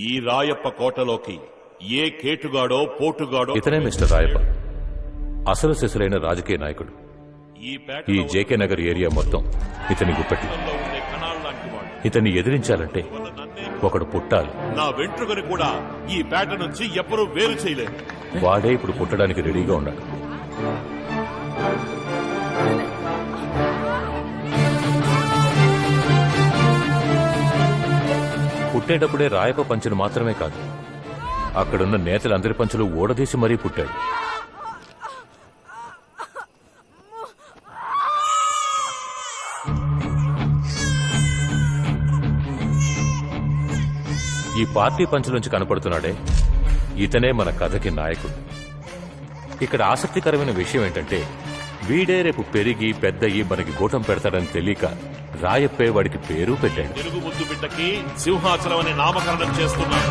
ఈ రాయప్ప కోటలోకి ఏ కేటుగాడో పోటుగాడో ఇతనే మిస్టర్ రాయప్ప, అసలు సిసలైన రాజకీయ నాయకుడు. ఈ జేకే నగర్ ఏరియా మొత్తం ఇతని గుప్పెట్లు. ఇతన్ని ఎదిరించాలంటే ఒకడు పుట్టాలి. నా వెంట్రుకని కూడా ఈ పేట నుంచి ఎవ్వరూ వేరు చేయలేరు. వాడే ఇప్పుడు పుట్టడానికి రెడీగా ఉన్నాడు. పుట్టేటప్పుడే రాయప్ప పంచును మాత్రమే కాదు, అక్కడున్న నేతలందరి పంచులు ఓడదీసి మరీ పుట్టాడు. ఈ పార్టీ పంచులోంచి కనపడుతున్నాడే, ఇతనే మన కథకి నాయకుడు. ఇక్కడ ఆసక్తికరమైన విషయం ఏంటంటే, వీడే రేపు పెరిగి పెద్దయి మనకి గూటం పెడతాడని తెలియక రాయప్పే వాడికి పేరు పెట్టాడు. తెలుగు ముద్దు బిడ్డకి సింహాచలం అని నామకరణం చేస్తున్నాడు.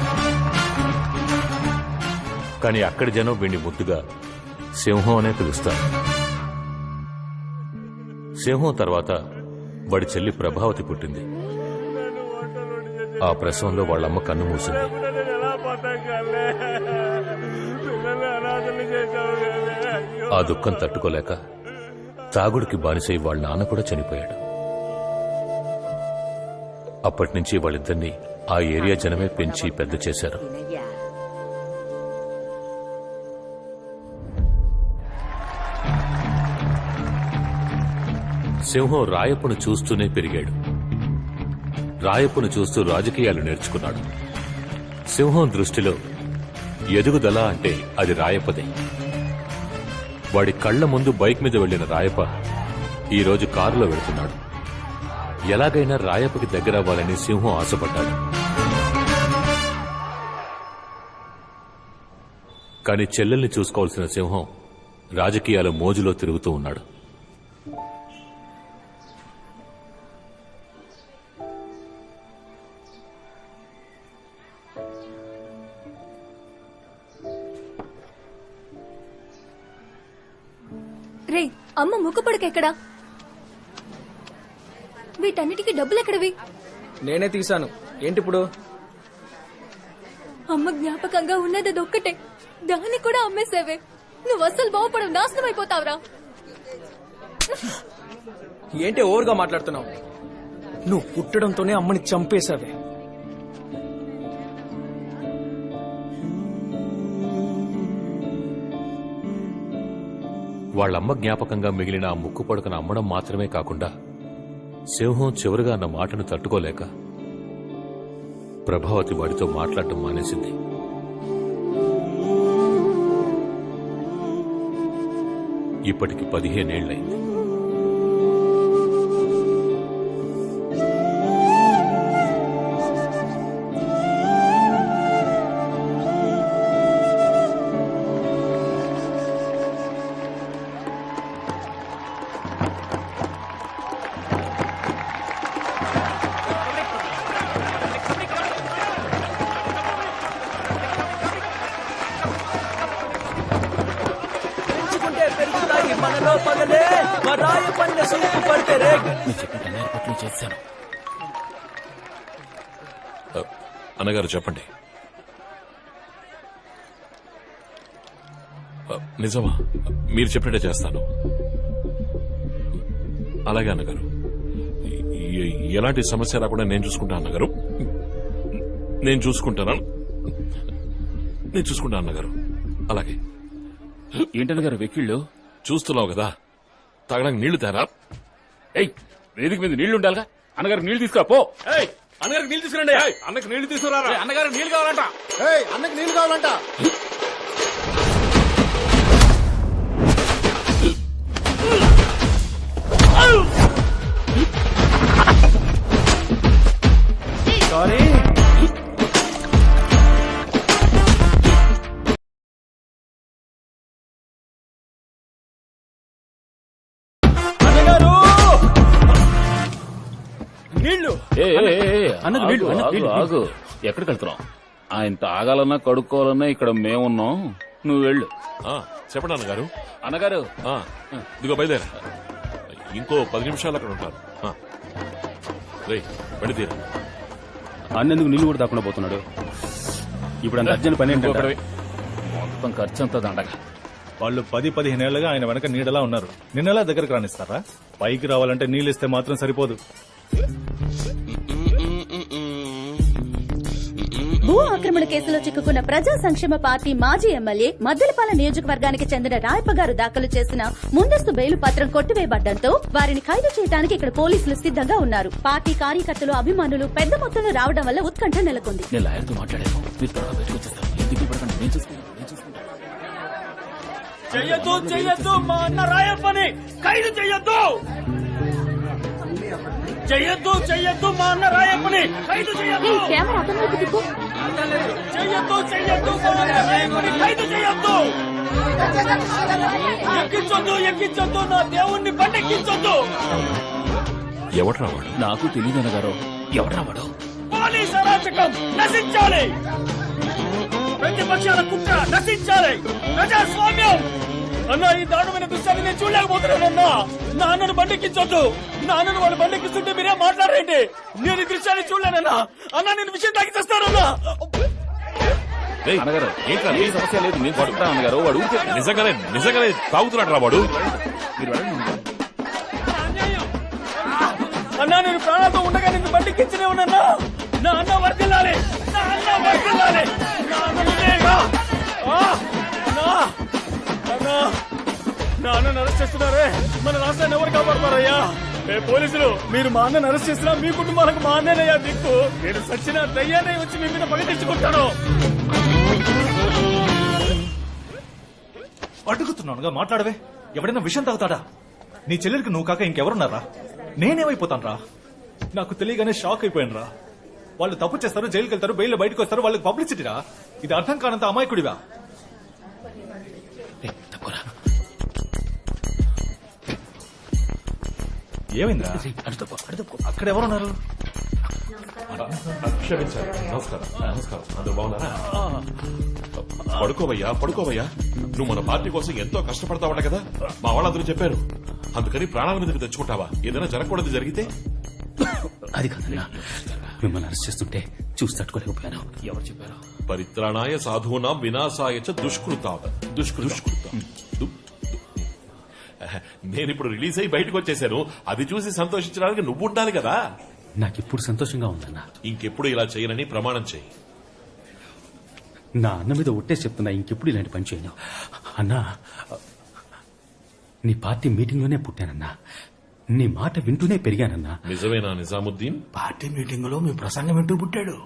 కానీ అక్కడి జనం వీడిని ముద్దుగా సింహం అనే పిలుస్తారు. సింహం తర్వాత వాడి చెల్లి ప్రభావతి పుట్టింది. ఆ ప్రసవంలో వాళ్ళమ్మ కన్ను మూసింది. ఆ దుఃఖం తట్టుకోలేక తాగుడికి బానిసై వాళ్ళ నాన్న కూడా చనిపోయాడు. అప్పటినుంచి వాళ్ళిద్దరినీ ఆ ఏరియా జనమే పెంచి పెద్ద చేశారు. సింహం రాయప్పను చూస్తూనే పెరిగాడు. రాయప్పను చూస్తూ రాజకీయాలు నేర్చుకున్నాడు. సింహం దృష్టిలో ఎదుగుదల అంటే అది రాయప్పదే. వాడి కళ్ల ముందు బైక్ మీద వెళ్లిన రాయప్ప ఈరోజు కారులో వెళుతున్నాడు. ఎలాగైనా రాయప్పకి దగ్గరవ్వాలని సింహం ఆశపడ్డాడు. కాని చెల్లెల్ని చూసుకోవాల్సిన సింహం రాజకీయాల మోజులో తిరుగుతూ ఉన్నాడు. రే, అమ్మ ముక్కుపడకెక్కడా? వీటన్నిటికీ డబ్బులు ఎక్కడవి? నేనే తీశాను. ఏంటిప్పుడు? అమ్మ జ్ఞాపకంగా ఉన్నది అదొక్కటే, దాన్ని కూడా అమ్మేసేవే. నువ్వు అస్సలు బాగుపడవు, నాశనం అయిపోతావురా. ఏంటి ఓవర్గా మాట్లాడుతున్నావు? నువ్వు పుట్టడంతోనే అమ్మని చంపేశావే. వాళ్ళమ్మ జ్ఞాపకంగా మిగిలిన ఆ ముక్కు పడకను అమ్మడం మాత్రమే కాకుండా, సింహం చివరిగా అన్న మాటను తట్టుకోలేక ప్రభావతి వాడితో మాట్లాడటం మానేసింది. ఇప్పటికి 15 ఏళ్లైంది. అన్నగారు చెప్పండి. నిజమా? మీరు చెప్పినట్టే చేస్తాను. అలాగే అన్నగారు. ఎలాంటి సమస్య రాకుండా నేను చూసుకుంటా అన్నగారు. నేను చూసుకుంటాను అన్నగారు. అలాగే. ఏంటన్నగారు వెక్కిళ్ళు? చూస్తున్నావు కదా, తాగడానికి నీళ్లు తేరా. ఏయ్, వేదిక మీద నీళ్లు ఉండాలిగా. అన్నగారు నీళ్లు తీసుకురా పో. అన్నగారికి నీళ్లు తీసుకురండి. అన్నకి నీళ్లు తీసుకురా. అన్నగారు నీళ్లు కావాలంట. అన్నకి నీళ్ళు కావాలంట. సారీ. ఆగు. ఎక్కడికి వెళ్తున్నావు? ఆయన తాగాలన్నా కడుక్కోవాలన్నా ఇక్కడ మేమున్నాం. నువ్వు వెళ్ళు. చెప్పండి అన్నగారు. అన్నగారు ఇదిగో బయలుదేరా. ఇంకో 10 నిమిషాలు అక్కడ ఉంటారు. బండి తీరా. అన్నెందుకు నీళ్ళు కూడా తప్పకుండా పోతున్నాడు? ఇప్పుడు అంత అర్జెంట్ పని ఏంటంటే ఇంకొకటి మొత్తం ఖర్చు అంతా దండగా. వాళ్ళు 10-15 ఏళ్లుగా ఆయన వెనక నీడలా ఉన్నారు. నిన్నలా దగ్గరకు రానిస్తారా? పైకి రావాలంటే నీళ్ళిస్తే మాత్రం సరిపోదు. భూ ఆక్రమణ కేసులో చిక్కుకున్న ప్రజా సంక్షేమ పార్టీ మాజీ ఎమ్మెల్యే మద్దెలపాల నియోజకవర్గానికి చెందిన రాయప్ప గారు దాఖలు చేసిన ముందస్తు బెయిలు పత్రం కొట్టివేయబడ్డంతో వారిని ఖైదు చేయడానికి ఇక్కడ పోలీసులు సిద్ధంగా ఉన్నారు. పార్టీ కార్యకర్తలు, అభిమానులు పెద్ద మొత్తంలో రావడం వల్ల ఉత్కంఠ నెలకొంది. నేను లాయర్తో మాట్లాడాను. మీరు త్వరగా బయటకు వచ్చేస్తాను. ఎందుకు పడకండి, నేను చూసుకుంటాను. చెయ్యొద్దు మా అన్న రాయప్పని ఖైదు చెయ్యొద్దు. చెయ్యొద్దు మా అన్న రాయప్పని ఖైదు చెయ్యొద్దు. కెమెరా అతని వైపు తిప్పు. చెయ్యొద్దు మా అన్న రాయప్పని ఖైదు చెయ్యొద్దు. ఎక్కించొద్దు నా దేవుణ్ణి బండెక్కించొద్దు. ఎవడ్రా వాడు? నాకు తెలియదు అన్నగారు. ఎవడ్రా వాడు? పోలీస్ అరాచకం నశించాలి. ప్రతిపక్షాల కుట్ర నశించాలి. ప్రజాస్వామ్యం అన్నా, ఈ దారుణమైన దృశ్యాన్ని నేను చూడలేకపోతున్నానన్నా. నా అన్నను బండెక్కించొద్దు. నా అన్నను వాళ్ళు బండెక్కిస్తుంటే మీరే మాట్లాడరేంటి? నేను ఈ దృశ్యాన్ని చూడలేనన్నా. అన్నా, నేను విషయం తాగిచేస్తానన్నా. రేయ్, అన్నగారు ఏంట్రా ఏ సమస్య లేదు, నేను పడుకుంటా అన్నగారు. వాడు ఊరికే నిజంగానే తాగుతున్నాడు రా వాడు. మీరు వెళ్ళండి. అన్నా, నేను ప్రాణాలతో ఉండగా నిన్ను బండెక్కించనే ఉన్నానా. నా అన్న వర్దిల్లాలి. నా అన్నను అరెస్ట్ చేస్తున్నారే, మన రాష్ట్రాన్ని ఎవరు కాపాడతారయ్యా? పోలీసులు, మీరు మా అన్నను అరెస్ట్ చేసినా మీ కుటుంబాలకు మా అన్నయ్యా దిక్కు. నేను సచ్చిన దయ్యాన్ని వచ్చి మీ మీద పగ తెచ్చుకుంటాను. అడుగుతున్నానుగా, మాట్లాడవే. ఎవడైనా విషయం తాగుతాడా? నీ చెల్లెలికి నువ్వు కాక ఇంకెవరున్నారా? నేనేమైపోతాను రా? నాకు తెలియగానే షాక్ అయిపోయాను రా. వాళ్ళు తప్పు చేస్తారు, జైలుకి వెళ్తారు, బెయిల్ బయటకు వస్తారు, వాళ్ళకి పబ్లిసిటీరా? ఇది అర్థం కానంత అమాయకుడివా? ఏమైందా? అక్కడ ఎవరున్నారు? క్షమించాలి. నమస్కారం. అందరూ బాగున్నారా? పడుకోవయ్యా. నువ్వు మన పార్టీ కోసం ఎంతో కష్టపడతావట కదా, మా వాళ్ళందరూ చెప్పారు. అందుకని ప్రాణాల మీదకి తెచ్చుకుంటావా? ఏదైనా జరగకూడదు జరిగితే? అది కాదన్నా, మిమ్మల్ని అరెస్ట్ చేస్తుంటే చూసి తట్టుకోలేకపోయాను. ఎవరు చెప్పారు? పరిత్రాణాయ సాధూనాం వినాశాయ చ దుష్కృతాం. నేను ఇప్పుడు రిలీజ్ అయ్యి బయటకు వచ్చేసాను. అది చూసి సంతోషించడానికి నువ్వు ఉండాలి కదా. నాకిప్పుడు సంతోషంగా ఉందన్నా. ఇంకెప్పుడు ఇలా చేయనని ప్రమాణం చేయి. నా అన్న మీద ఒట్టేసి చెప్తున్నా, ఇంకెప్పుడు ఇలాంటి పని చేయను. అన్నా, నీ పార్టీ మీటింగ్లోనే పుట్టానన్నా. నీ మాట వింటూనే పెరిగానన్నా. నిజమేనా నిజాముద్దీన్? పార్టీ మీటింగ్ లో మీ ప్రసంగం వింటూ పుట్టాడు.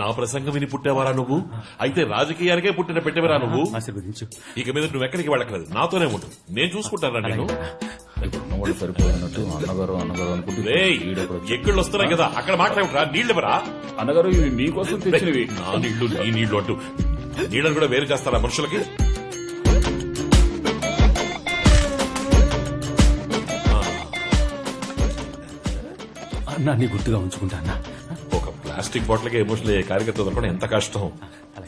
నా ప్రసంగం విని పుట్టేవారా నువ్వు? అయితే రాజకీయానికే పుట్టిన పెట్టేవరా నువ్వు? ఆశీర్వదించు. ఇక మీద నువ్వు ఎక్కడికి వెళ్ళక్కలేదు, నాతోనే ఉండు. నేను చూసుకుంటానా నేను? ఉన్నవాడు సరిపోయినట్టు అన్నగారు అనుకుంటే రేయ్, ఎక్కళ్ళు వస్తున్నాయి కదా, అక్కడ మాట్లాడరా. నీళ్ళెవరా? అన్నగారు ఇవి మీకోసం తెచ్చినవి. నా నీళ్లు నీ నీళ్లు అంటూ నీళ్ళని కూడా వేరు చేస్తారా మనుషులకి? అన్నా, నీ గుర్తుగా ఉంచుకుంటా అన్నా. ఒక ప్లాస్టిక్ బాటిల్ కి ఎమోషనల్ అయ్యే కార్యకర్త దొరకడం ఎంత కష్టం.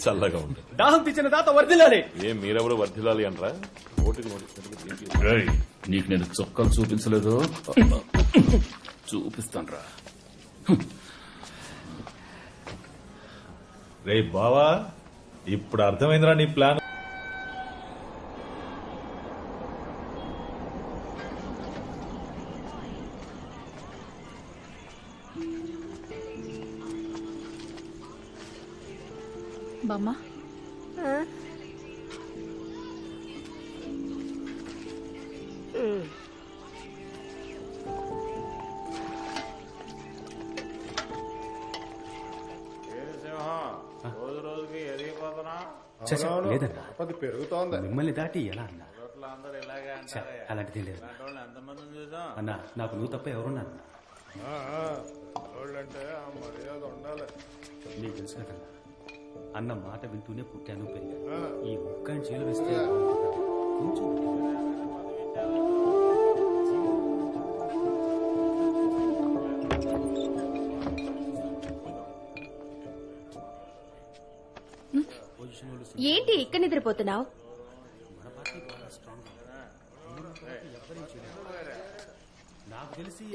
చల్లగా ఉంటుంది. దాహం తెచ్చిన దాత వర్దిల్లాలి. ఏం మీరెవరు వర్ధిల్లాలి అంటారా? రేయ్, నీకు నేను చొక్కాలు చూపించలేదు, చూపిస్తాను. రే బావా, ఇప్పుడు అర్థమైందిరా నీ ప్లాన్. బామ్మ, లేదన్నా, మిమ్మల్ని దాటి ఎలా అన్నా? అలాంటిది లేదు అన్నా. నాకు నువ్వు తప్ప ఎవరున్నా నీకు తెలుసు కదా అన్న మాట వింటూనే పుట్టాను, పెరిగాను. ఈ ముక్కాని చేలు వేస్తే కొంచెం ఏంటి ఇక్కడ నిద్రపోతున్నావు?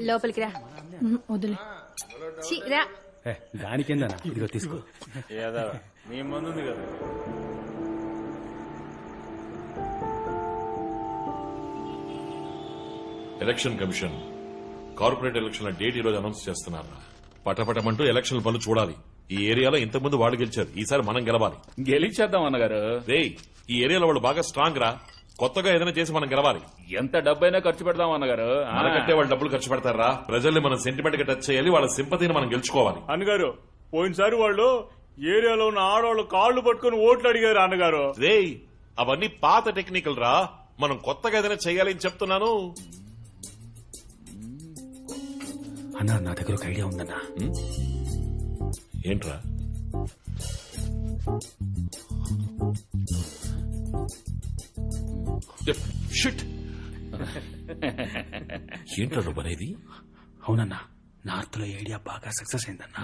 లోపలికి రా. వదిలే. రా. దానికేందన్నా ఇదిగో తీసుకో. నీ ముందు ఉంది కదా. ఎలక్షన్ కమిషన్ కార్పొరేట్ ఎలక్షన్ల డేట్ ఈ రోజు అనౌన్స్ చేస్తున్నారు. పటపటమంటూ ఎలక్షన్ పనులు చూడాలి. ఈ ఏరియాలో ఇంతకుముందు వాళ్ళు గెలిచారు, ఈసారి మనం గెలవాలి. గెలిచేద్దాం అన్నగారు. రేయ్, ఈ ఏరియాలో వాళ్ళు బాగా స్ట్రాంగ్ రా. కొత్తగా ఏదైనా చేసి మనం గెలవాలి. ఎంత డబ్బైనా ఖర్చు పెడదాం అన్నగారు. మనకంటే వాళ్ళు డబ్బులు ఖర్చు పెడతారా? ప్రజల్ని మనం సెంటిమెంట్ గా టచ్ చేయాలి, వాళ్ళ సింపతిని మనం గెలుచుకోవాలి. అన్నగారు పోయినసారి వాళ్ళు ఏరియాలో ఉన్న ఆడవాళ్ళు కాళ్ళు పట్టుకుని ఓట్లు అడిగారు అన్నగారు. రేయ్, అవన్నీ పాత టెక్నికల్ రా. మనం కొత్తగా ఏదైనా చేయాలి అని చెప్తున్నాను. అన్నా నా దగ్గర ఒక ఐడియా ఉందన్నా. ఏంట్రా? షిట్. ఏంట్రా నువ్వు అనేది? అవునన్నా, నార్త్ లో ఐడియా బాగా సక్సెస్ అయిందన్నా.